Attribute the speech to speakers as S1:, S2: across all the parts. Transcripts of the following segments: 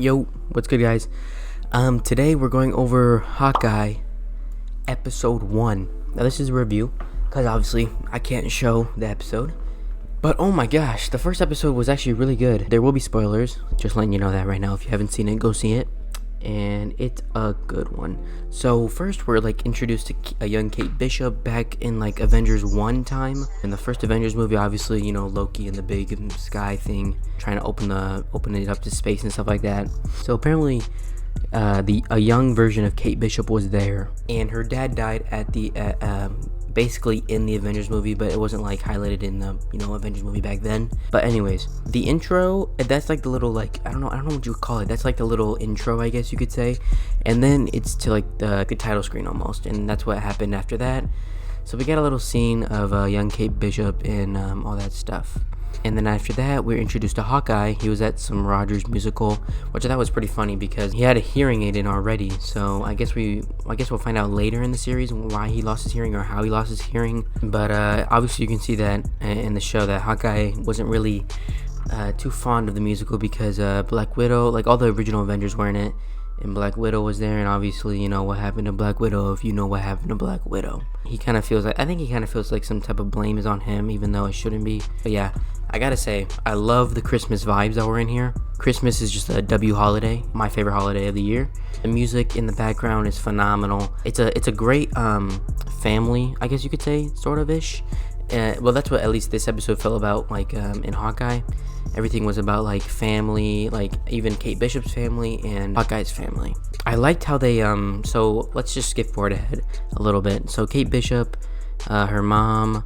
S1: Yo, what's good, guys? Today we're going over Hawkeye episode 1. Now this is a review because obviously I can't show the episode, but oh my gosh, the first episode was actually really good. There will be spoilers, just letting you know that right now. If you haven't seen it, go see it, and it's a good one. So first we're introduced to a young Kate Bishop back in Avengers 1 time. In the first Avengers movie, obviously, Loki and the big sky thing trying to open it up to space and stuff like that. So apparently a young version of Kate Bishop was there, and her dad died at the basically in the Avengers movie, but it wasn't highlighted in the Avengers movie back then. But anyways, the intro, that's the little I don't know what you would call it. That's the little intro, I guess you could say, and then it's to the title screen almost, and that's what happened after that. So we got a little scene of young Kate Bishop and all that stuff. And then after that, we were introduced to Hawkeye. He was at some Rogers musical, which I thought was pretty funny because he had a hearing aid in already. So I guess we'll find out later in the series why he lost his hearing or how he lost his hearing. But obviously you can see that in the show that Hawkeye wasn't really too fond of the musical because Black Widow, all the original Avengers were in it, and Black Widow was there, and obviously what happened to Black Widow. If you know what happened to Black Widow, I think he kind of feels like some type of blame is on him, even though it shouldn't be. But yeah, I gotta say, I love the Christmas vibes that were in here. Christmas is just a W holiday, my favorite holiday of the year. The music in the background is phenomenal. It's a great family, I guess you could say, sort of ish. Well, that's what at least this episode felt about. In Hawkeye, everything was about family, even Kate Bishop's family and Hawkeye's family. I liked how they so let's just skip forward ahead a little bit. So Kate Bishop, her mom,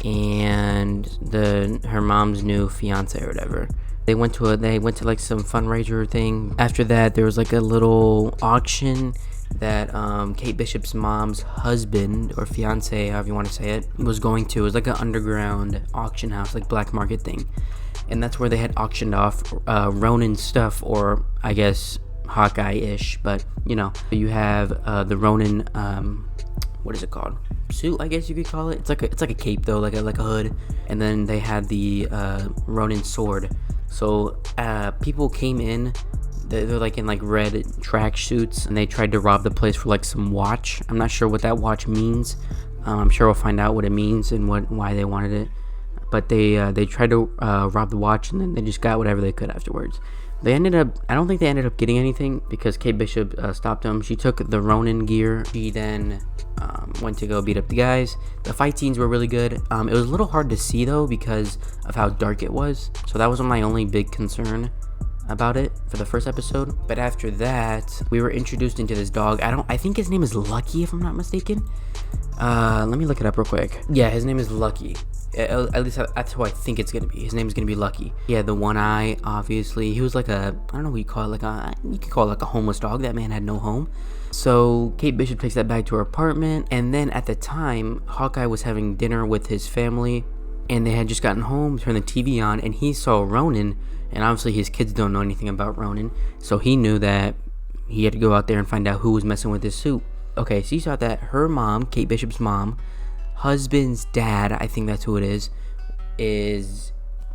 S1: and her mom's new fiance or whatever, they went to some fundraiser thing. After that, there was a little auction that Kate Bishop's mom's husband or fiance, however you want to say it, was going to. It was an underground auction house, black market thing, and that's where they had auctioned off Ronin stuff, or I guess Hawkeye-ish. But you have the Ronin, what is it called? Suit, I guess you could call it. It's like a cape though, like a hood, and then they had the Ronin sword. So people came in. They're in red track suits, and they tried to rob the place for some watch. I'm not sure what that watch means. I'm sure we'll find out what it means and why they wanted it. But they tried to rob the watch, and then they just got whatever they could afterwards. I don't think they ended up getting anything because Kate Bishop stopped them. She took the Ronin gear. She then went to go beat up the guys. The fight scenes were really good. It was a little hard to see though because of how dark it was. So that was my only big concern about it for the first episode. But after that, we were introduced into this dog. I think his name is Lucky, if I'm not mistaken. Let me look it up real quick. Yeah, his name is Lucky. At least that's who I think it's gonna be. His name is gonna be Lucky. Yeah, the one eye, obviously. He was I don't know what you call it, you could call it a homeless dog. That man had no home. So Kate Bishop takes that back to her apartment, and then at the time, Hawkeye was having dinner with his family, and they had just gotten home, turned the TV on, and he saw Ronin, and obviously his kids don't know anything about Ronin, so he knew that he had to go out there and find out who was messing with his suit. Okay, so you saw that her mom, Kate Bishop's mom, husband's dad, I think that's who it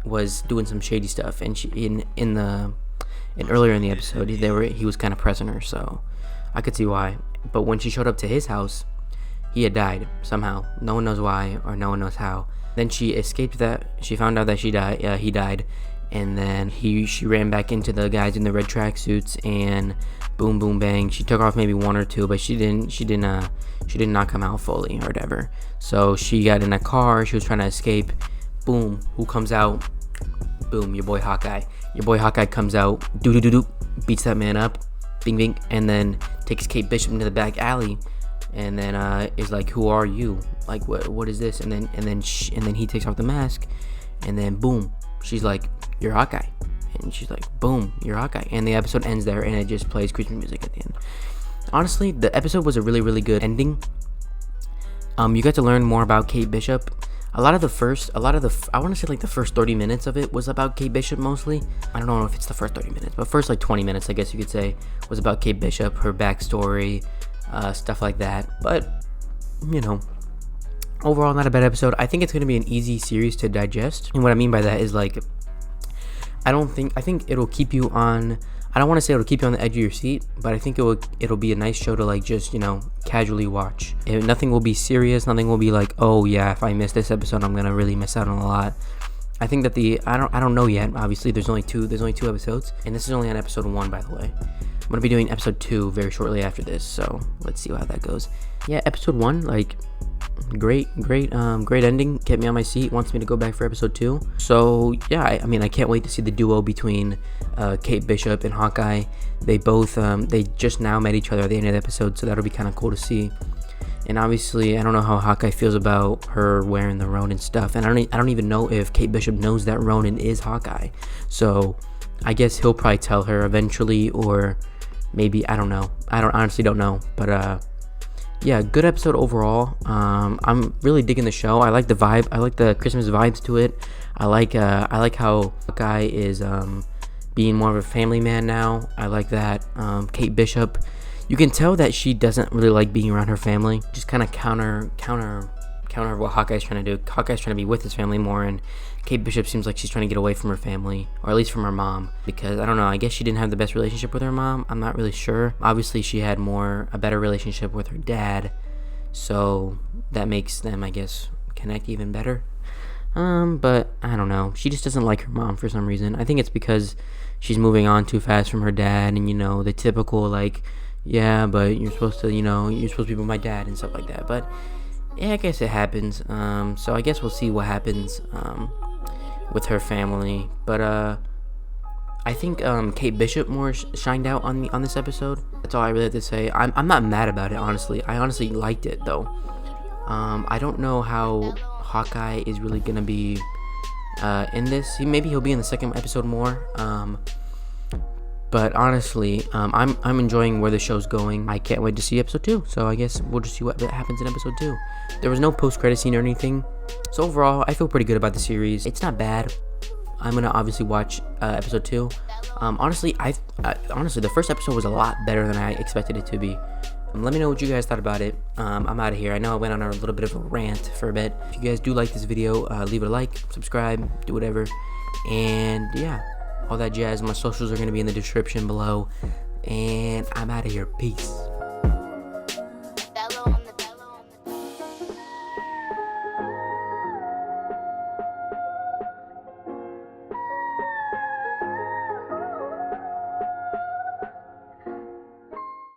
S1: was doing some shady stuff, and she earlier in the episode he was kind of pressing her, so I could see why. But when she showed up to his house, he had died somehow. No one knows why or no one knows how. Then she escaped that. She found out that he died, and then she ran back into the guys in the red tracksuits, and boom, boom, bang. She took off maybe one or two, but she didn't knock him out fully or whatever. So she got in a car. She was trying to escape. Boom. Who comes out? Boom. Your boy Hawkeye. Your boy Hawkeye comes out. Beats that man up. Bing, bing, and then takes Kate Bishop into the back alley, and then is like, "Who are you? What is this?" And then he takes off the mask, and then boom, she's like, "You're Hawkeye," and she's like, "Boom, you're Hawkeye," and the episode ends there, and it just plays Christmas music at the end. Honestly, the episode was a really, really good ending. You got to learn more about Kate Bishop. I want to say the first 30 minutes of it was about Kate Bishop mostly. I don't know if it's the first 30 minutes, but first 20 minutes, I guess you could say, was about Kate Bishop, her backstory, stuff like that. But, overall, not a bad episode. I think it's going to be an easy series to digest. And what I mean by that is I think it'll keep you on. I don't want to say it'll keep you on the edge of your seat, but I think it'll be a nice show to like just, you know, casually watch. Nothing will be serious. Nothing will be like, oh yeah, if I miss this episode, I'm gonna really miss out on a lot. I think that I don't know yet. Obviously, there's only two episodes, and this is only on episode 1, by the way. I'm gonna be doing episode 2 very shortly after this, so let's see how that goes. Yeah, episode 1, like, great ending. Kept me on my seat. Wants me to go back for episode 2. So yeah, I mean, I can't wait to see the duo between Kate Bishop and Hawkeye. They both they just now met each other at the end of the episode, so that'll be kind of cool to see. And obviously, I don't know how Hawkeye feels about her wearing the Ronin stuff, and I don't even know if Kate Bishop knows that Ronin is Hawkeye. So I guess he'll probably tell her eventually, or maybe, I don't know. I honestly don't know, but yeah, good episode overall. I'm really digging the show. I like the vibe. I like the Christmas vibes to it. I like how Hawkeye is being more of a family man now. I like that. Kate Bishop, you can tell that she doesn't really like being around her family. Just kind of counter what Hawkeye's trying to do. Hawkeye's trying to be with his family more, and Kate Bishop seems like she's trying to get away from her family, or at least from her mom, because I don't know, I guess she didn't have the best relationship with her mom. I'm not really sure. Obviously, she had a better relationship with her dad, so that makes them, I guess, connect even better. But I don't know. She just doesn't like her mom for some reason. I think it's because she's moving on too fast from her dad, and, you know, the typical, like, yeah, but you're supposed to be with my dad and stuff like that. But yeah, I guess it happens. So I guess we'll see what happens with her family. But I think Kate Bishop more shined out on this episode. That's all I really have to say. I'm not mad about it, honestly. I honestly liked it, though. I don't know how Hawkeye is really gonna be in this. Maybe he'll be in the second episode more. But honestly, I'm enjoying where the show's going. I can't wait to see episode 2. So I guess we'll just see what happens in episode 2. There was no post-credit scene or anything. So overall, I feel pretty good about the series. It's not bad. I'm gonna obviously watch episode 2. Honestly, honestly, the first episode was a lot better than I expected it to be. Let me know what you guys thought about it. I'm out of here. I know I went on a little bit of a rant for a bit. If you guys do like this video, leave it a like, subscribe, do whatever. And yeah, all that jazz. My socials are going to be in the description below. And I'm out of here. Peace.